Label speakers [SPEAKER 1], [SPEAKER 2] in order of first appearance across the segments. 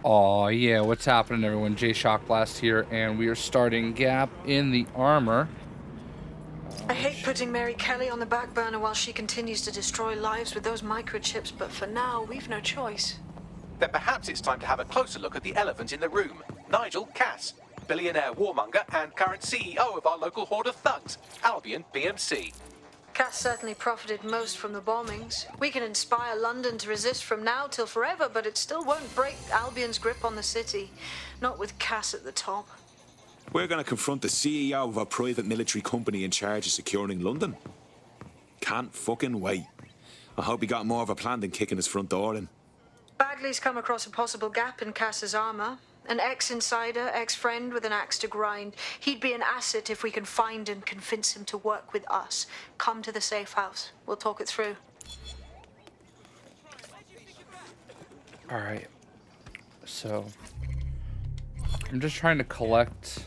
[SPEAKER 1] Oh yeah, what's happening everyone? JayShockblast here, and we are starting Gap in the Armour.
[SPEAKER 2] I hate putting Mary Kelly on the back burner while she continues to destroy lives with those microchips, but for now, we've no choice.
[SPEAKER 3] Then perhaps it's time to have a closer look at the elephant in the room, Nigel Cass, billionaire warmonger and current CEO of our local horde of thugs, Albion PMC.
[SPEAKER 2] Cass certainly profited most from the bombings. We can inspire London to resist from now till forever, but it still won't break Albion's grip on the city. Not with Cass at the top.
[SPEAKER 4] We're going to confront the CEO of a private military company in charge of securing London. Can't fucking wait. I hope he got more of a plan than kicking his front door in.
[SPEAKER 2] Bagley's come across a possible gap in Cass's armor. An ex-insider, ex-friend with an axe to grind. He'd be an asset if we can find and convince him to work with us. Come to the safe house. We'll talk it through.
[SPEAKER 1] Alright. So, I'm just trying to collect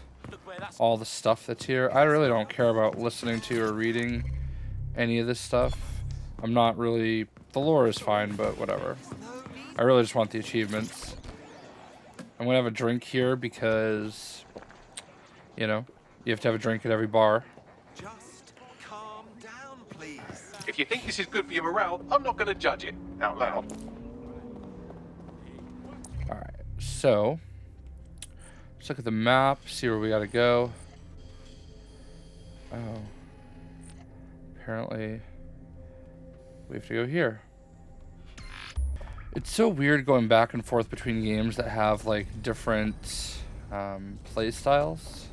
[SPEAKER 1] all the stuff that's here. I really don't care about listening to or reading any of this stuff. I'm not really... The lore is fine, but whatever. I really just want the achievements. I'm gonna have a drink here because, you know, you have to have a drink at every bar.
[SPEAKER 5] Just calm down, please.
[SPEAKER 3] If you think this is good for your morale, I'm not going to judge it out loud.
[SPEAKER 1] Alright, so let's look at the map, see where we gotta go. Oh. Apparently we have to go here. It's so weird going back and forth between games that have like different play styles.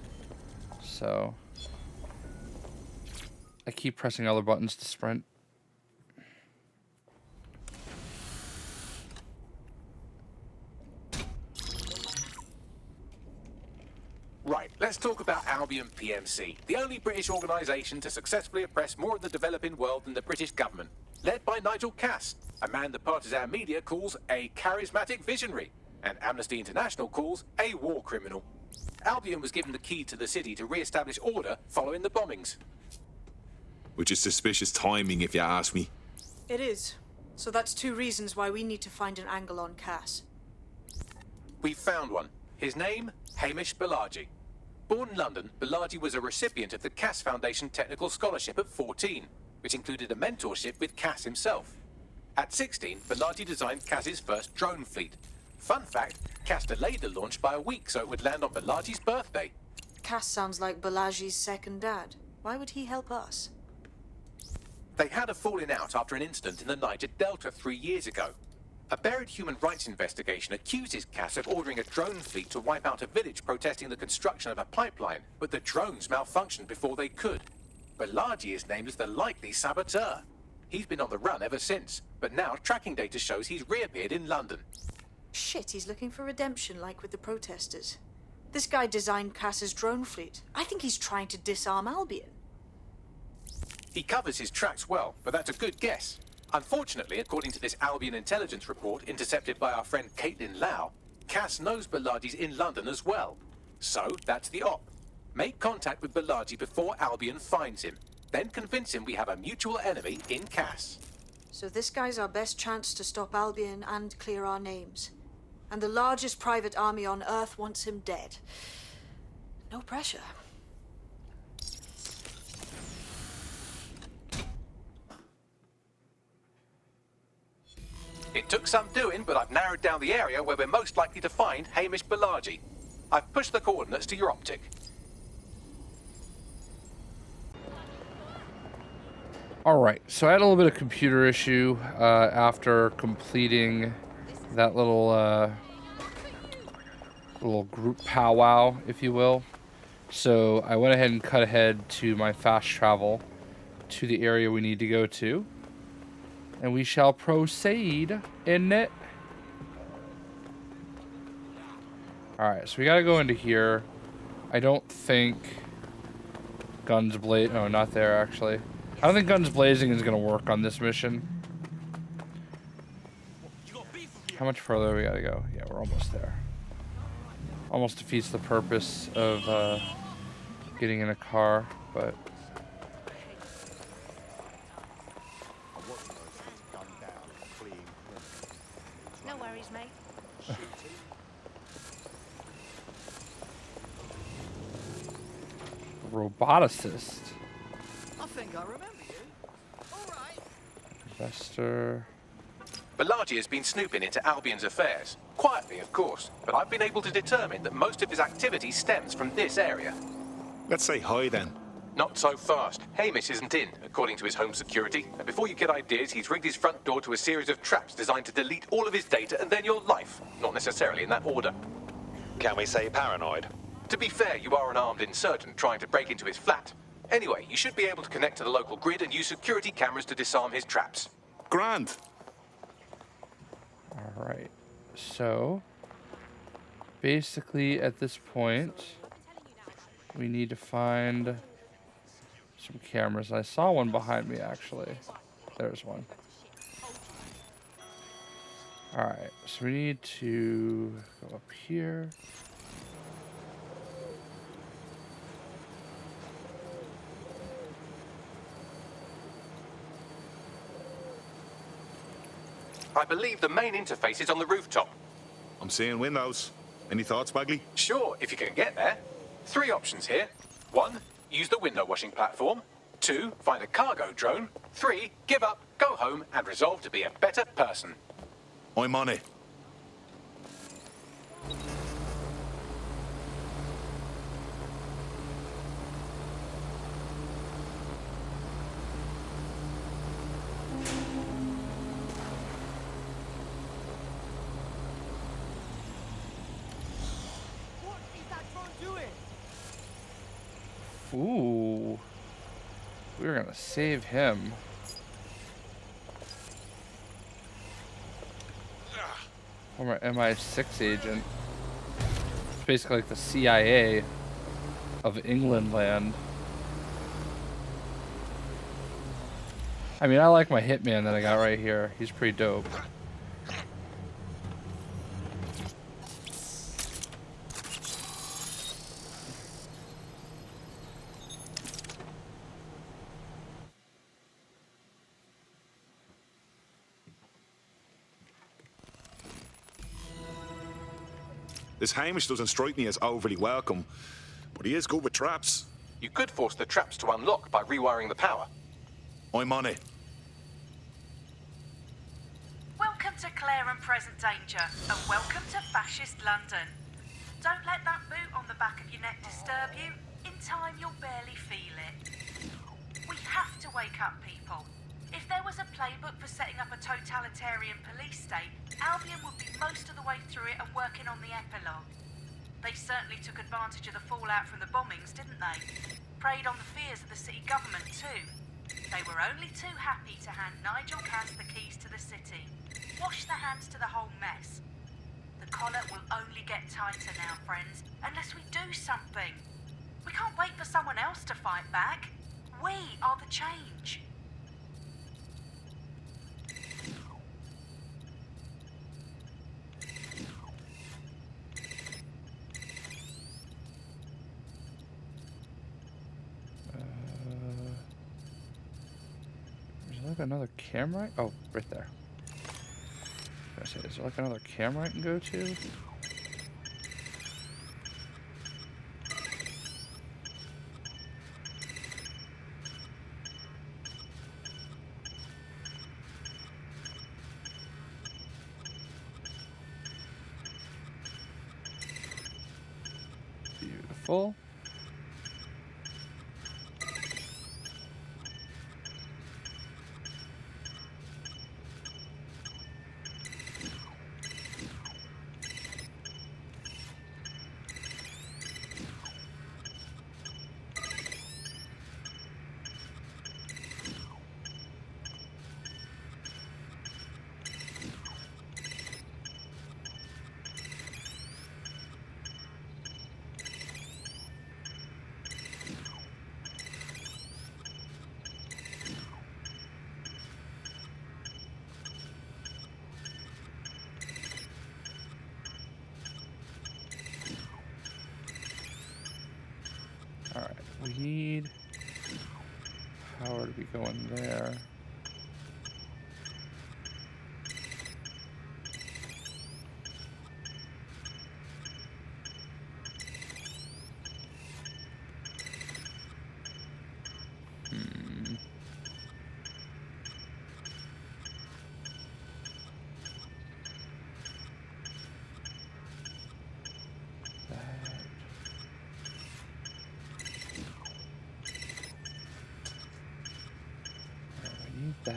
[SPEAKER 1] So I keep pressing other buttons to sprint.
[SPEAKER 3] Right, let's talk about Albion PMC, the only British organisation to successfully oppress more of the developing world than the British government. Led by Nigel Cass, a man the partisan media calls a charismatic visionary, and Amnesty International calls a war criminal. Albion was given the key to the city to re-establish order following the bombings.
[SPEAKER 4] Which is suspicious timing, if you ask me.
[SPEAKER 2] It is. So that's two reasons why we need to find an angle on Cass.
[SPEAKER 3] We've found one. His name, Hamish Balaji. Born in London, Balaji was a recipient of the Cass Foundation Technical Scholarship at 14, which included a mentorship with Cass himself. At 16, Balaji designed Cass's first drone fleet. Fun fact, Cass delayed the launch by a week so it would land on Balaji's birthday.
[SPEAKER 2] Cass sounds like Balaji's second dad. Why would he help us?
[SPEAKER 3] They had a falling out after an incident in the Niger Delta 3 years ago. A buried human rights investigation accuses Cass of ordering a drone fleet to wipe out a village protesting the construction of a pipeline, but the drones malfunctioned before they could. Balaji is named as the likely saboteur. He's been on the run ever since, but now tracking data shows he's reappeared in London.
[SPEAKER 2] Shit, he's looking for redemption like with the protesters. This guy designed Cass's drone fleet. I think he's trying to disarm Albion.
[SPEAKER 3] He covers his tracks well, but that's a good guess. Unfortunately, according to this Albion intelligence report intercepted by our friend Caitlin Lau, Cass knows Balaji's in London as well. So, that's the op. Make contact with Balaji before Albion finds him. Then convince him we have a mutual enemy in Cass.
[SPEAKER 2] So this guy's our best chance to stop Albion and clear our names. And the largest private army on Earth wants him dead. No pressure.
[SPEAKER 3] It took some doing, but I've narrowed down the area where we're most likely to find Hamish Balaji. I've pushed the coordinates to your optic.
[SPEAKER 1] Alright, so I had a little bit of computer issue after completing that little group powwow, if you will. So I went ahead and cut ahead to my fast travel to the area we need to go to. And we shall proceed in it. Alright, so we gotta go into here. I don't think guns blaze. Oh, not there actually. I don't think guns blazing is gonna work on this mission. How much further we gotta go? Yeah, we're almost there. Almost defeats the purpose of getting in a car, but
[SPEAKER 6] No worries, mate.
[SPEAKER 1] Roboticist.
[SPEAKER 6] I think I remember you. All right.
[SPEAKER 1] Investor.
[SPEAKER 3] Balaji has been snooping into Albion's affairs. Quietly, of course, but I've been able to determine that most of his activity stems from this area.
[SPEAKER 4] Let's say hi then.
[SPEAKER 3] Not so fast. Hamish isn't in, according to his home security. And before you get ideas, he's rigged his front door to a series of traps designed to delete all of his data and then your life. Not necessarily in that order.
[SPEAKER 7] Can we say paranoid?
[SPEAKER 3] To be fair, you are an armed insurgent trying to break into his flat. Anyway, you should be able to connect to the local grid and use security cameras to disarm his traps.
[SPEAKER 4] Grand.
[SPEAKER 1] All right. So, basically, at this point, we need to find some cameras. I saw one behind me, actually. There's one. All right. So we need to go up here.
[SPEAKER 3] I believe the main interface is on the rooftop.
[SPEAKER 4] I'm seeing windows. Any thoughts, Bagley?
[SPEAKER 3] Sure, if you can get there. 3 options here. 1, use the window washing platform. 2, find a cargo drone. 3, give up, go home, and resolve to be a better person.
[SPEAKER 4] I'm on it.
[SPEAKER 6] What is that drone doing?
[SPEAKER 1] Ooh. We're going to save him. Former MI6 agent. It's basically like the CIA of England land. I mean, I like my hitman that I got right here. He's pretty dope.
[SPEAKER 4] This Hamish doesn't strike me as overly welcome, but he is good with traps.
[SPEAKER 3] You could force the traps to unlock by rewiring the power.
[SPEAKER 4] I'm on it.
[SPEAKER 8] Welcome to Clare and Present Danger, and welcome to Fascist London. Don't let that boot on the back of your neck disturb you. In time, you'll barely feel it. We have to wake up people. If there was a playbook for setting up a totalitarian police state, Albion would be most of the way through it and working on the epilogue. They certainly took advantage of the fallout from the bombings, didn't they? Preyed on the fears of the city government too. They were only too happy to hand Nigel Cass the keys to the city. Wash their hands to the whole mess. The collar will only get tighter now, friends, unless we do something. We can't wait for someone else to fight back. We are the change.
[SPEAKER 1] Is there like another camera? Oh, right there. I was gonna say, is there like another camera I can go to? Beautiful. Alright, we need power to be going there.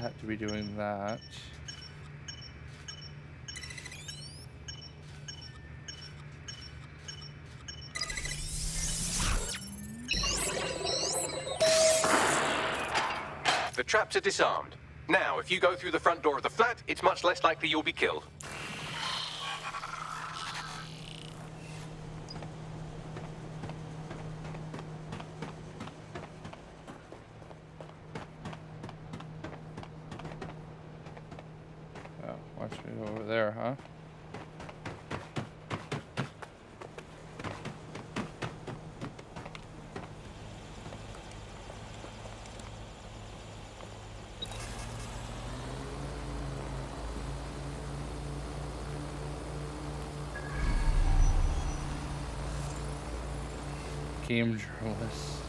[SPEAKER 1] that to be doing that.
[SPEAKER 3] The traps are disarmed. Now, if you go through the front door of the flat, it's much less likely you'll be killed.
[SPEAKER 1] Oh, watch me over there, huh? Game journalist,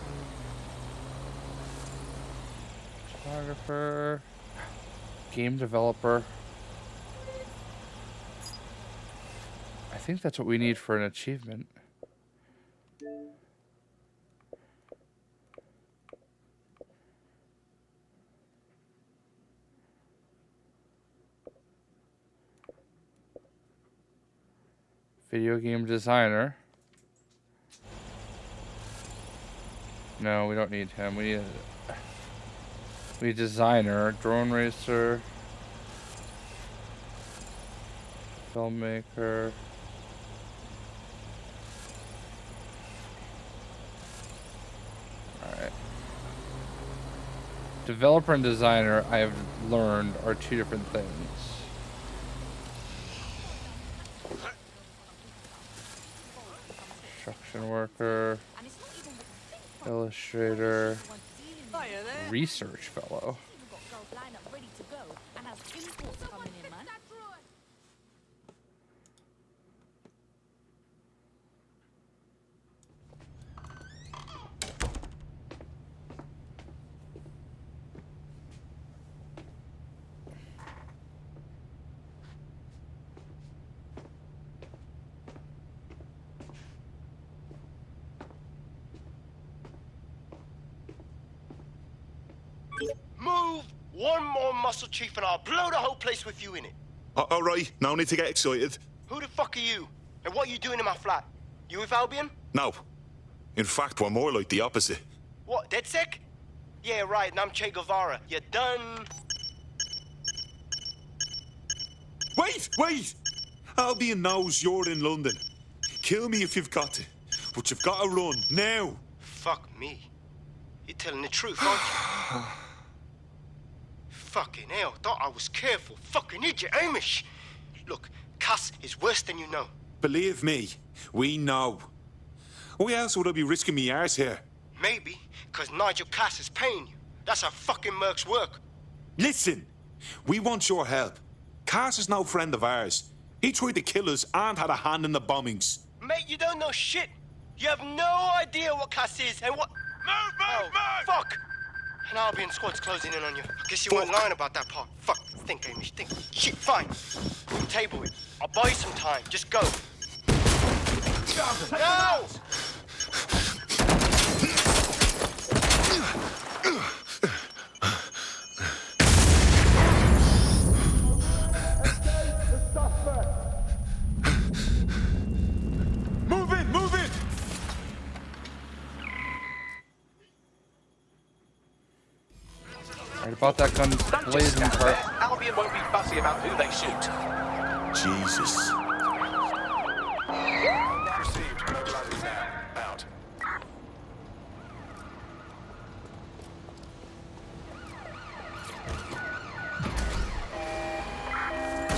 [SPEAKER 1] photographer, game developer. I think that's what we need for an achievement. Video game designer. No, we don't need him. We need designer, drone racer, filmmaker. All right. Developer and designer, I have learned, are two different things. Construction worker. Illustrator, research fellow.
[SPEAKER 9] Move one more muscle, Chief, and I'll blow the whole place with you in it.
[SPEAKER 4] All right, no need to get excited.
[SPEAKER 9] Who the fuck are you? And what are you doing in my flat? You with Albion?
[SPEAKER 4] No. In fact, we're more like the opposite.
[SPEAKER 9] What, DedSec? Yeah, right, and I'm Che Guevara. You done?
[SPEAKER 4] Wait! Albion knows you're in London. Kill me if you've got to. But you've got to run, now.
[SPEAKER 9] Fuck me. You're telling the truth, aren't you? Fucking hell, thought I was careful. Fucking idiot, Amish. Look, Cass is worse than you know.
[SPEAKER 4] Believe me, we know. Why else would I be risking me arse here?
[SPEAKER 9] Maybe, because Nigel Cass is paying you. That's how fucking mercs work.
[SPEAKER 4] Listen, we want your help. Cass is no friend of ours. He tried to kill us and had a hand in the bombings.
[SPEAKER 9] Mate, you don't know shit. You have no idea what Cass is and what... Move! Fuck! An Albion squad's closing in on you. I guess you weren't lying about that part. Fuck. Think, Amish, think. Shit, fine. We'll table it. I'll buy you some time. Just go. No!
[SPEAKER 4] Move it!
[SPEAKER 1] Right about that gun
[SPEAKER 3] Don't just
[SPEAKER 1] blazing
[SPEAKER 3] stand
[SPEAKER 1] part.
[SPEAKER 3] there. Albion won't be fussy about who they shoot.
[SPEAKER 4] Jesus.
[SPEAKER 3] Received. Mobilizing now. Out.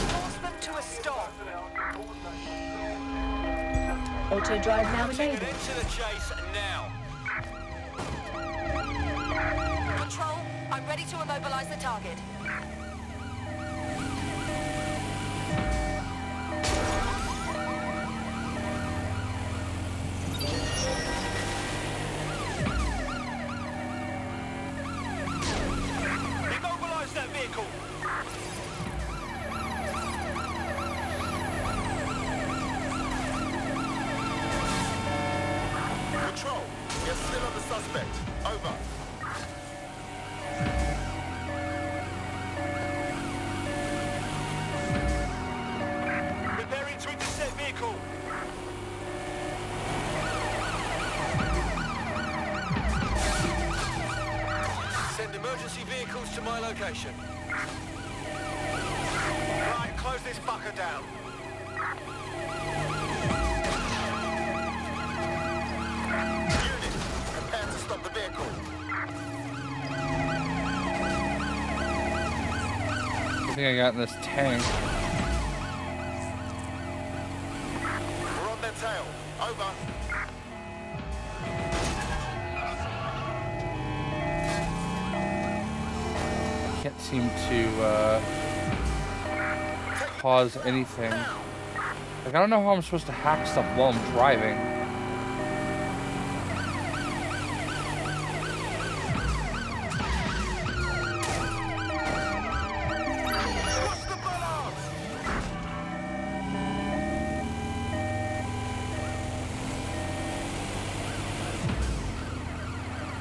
[SPEAKER 8] Force them to a stop.
[SPEAKER 10] Auto drive now enabled.
[SPEAKER 5] Into the chase now.
[SPEAKER 8] Control, I'm ready to immobilize the target.
[SPEAKER 5] Immobilize that vehicle.
[SPEAKER 11] Control, you're still on the suspect. Over.
[SPEAKER 5] to my location. Right, close this fucker down. Unit, prepare to stop the vehicle.
[SPEAKER 1] I think I got in this tank.
[SPEAKER 5] We're on their tail. Over.
[SPEAKER 1] Can't seem to cause anything. Like, I don't know how I'm supposed to hack stuff while I'm driving.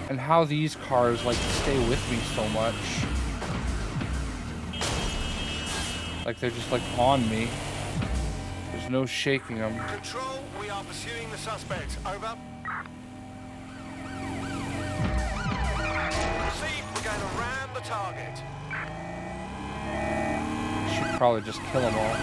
[SPEAKER 1] And how these cars like stay with me so much. Like they're just like on me. There's no shaking them.
[SPEAKER 5] Control, we are pursuing the suspects. Over. See, we're going to ram the target.
[SPEAKER 1] Should probably just kill them all.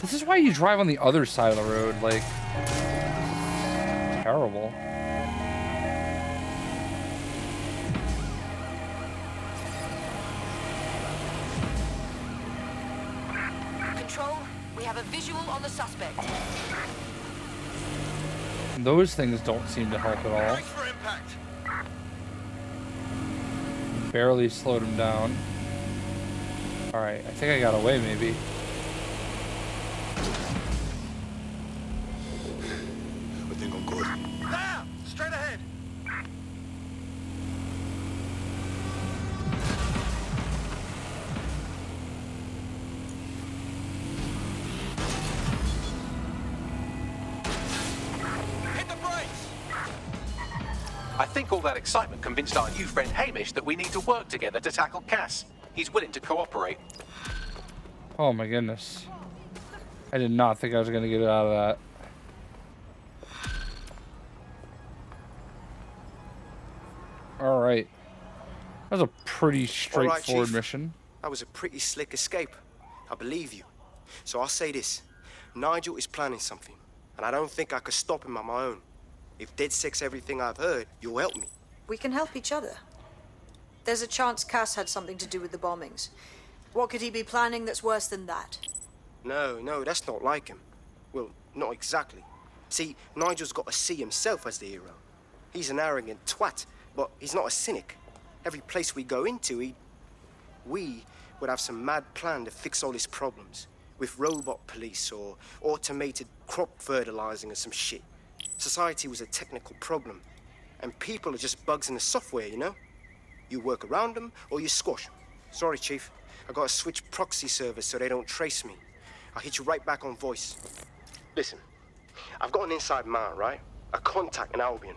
[SPEAKER 1] This is why you drive on the other side of the road, like, terrible.
[SPEAKER 12] Control, we have a visual on the suspect.
[SPEAKER 1] And those things don't seem to help at all.
[SPEAKER 5] Brace for impact.
[SPEAKER 1] Barely slowed him down. Alright, I think I got away maybe.
[SPEAKER 5] There! Straight ahead! Hit the brakes!
[SPEAKER 3] I think all that excitement convinced our new friend Hamish that we need to work together to tackle Cass. He's willing to cooperate.
[SPEAKER 1] Oh my goodness. I did not think I was going to get out of that. Alright. That was a pretty straightforward
[SPEAKER 9] Chief.
[SPEAKER 1] mission.
[SPEAKER 9] That was a pretty slick escape. I believe you. So I'll say this. Nigel is planning something, and I don't think I could stop him on my own. If DedSec's everything I've heard, you'll help me.
[SPEAKER 2] We can help each other. There's a chance Cass had something to do with the bombings. What could he be planning that's worse than that?
[SPEAKER 9] No, that's not like him. Well, not exactly. See, Nigel's got to see himself as the hero. He's an arrogant twat, but he's not a cynic. Every place we go into, we would have some mad plan to fix all his problems. With robot police or automated crop fertilizing or some shit. Society was a technical problem. And people are just bugs in the software, you know? You work around them or you squash them. Sorry, Chief. I gotta switch proxy servers so they don't trace me. I'll hit you right back on voice. Listen, I've got an inside man, right? A contact in Albion.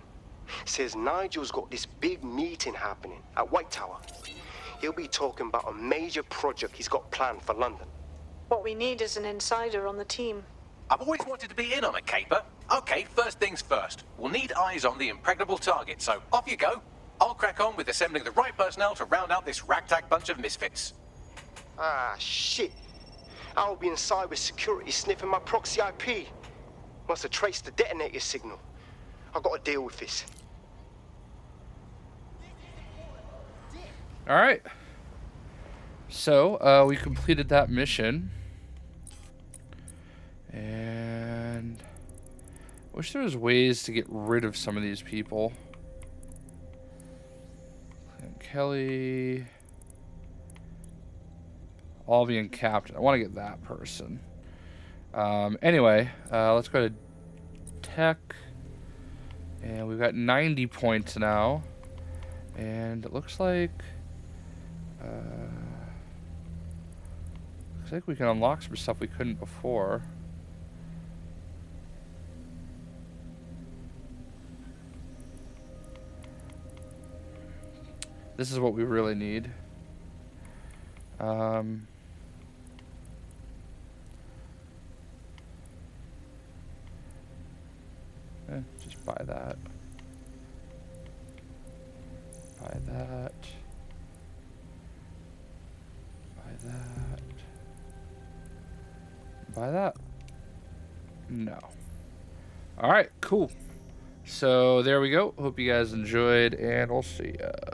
[SPEAKER 9] Says Nigel's got this big meeting happening at White Tower. He'll be talking about a major project he's got planned for London.
[SPEAKER 2] What we need is an insider on the team.
[SPEAKER 3] I've always wanted to be in on a caper. Okay, first things first. We'll need eyes on the impregnable target, so off you go. I'll crack on with assembling the right personnel to round out this ragtag bunch of misfits.
[SPEAKER 9] Ah, shit. Albion cyber security sniffing my proxy IP. Must have traced the detonator signal. I've got to deal with this.
[SPEAKER 1] Alright. So, we completed that mission. And I wish there was ways to get rid of some of these people. And Kelly. Albion Captain. I want to get that person. Anyway, let's go to Tech. And we've got 90 points now. And it looks like we can unlock some stuff we couldn't before. This is what we really need. Just buy that. Buy that. Buy that. Buy that. No. Alright, cool. So there we go. Hope you guys enjoyed, and we'll see ya.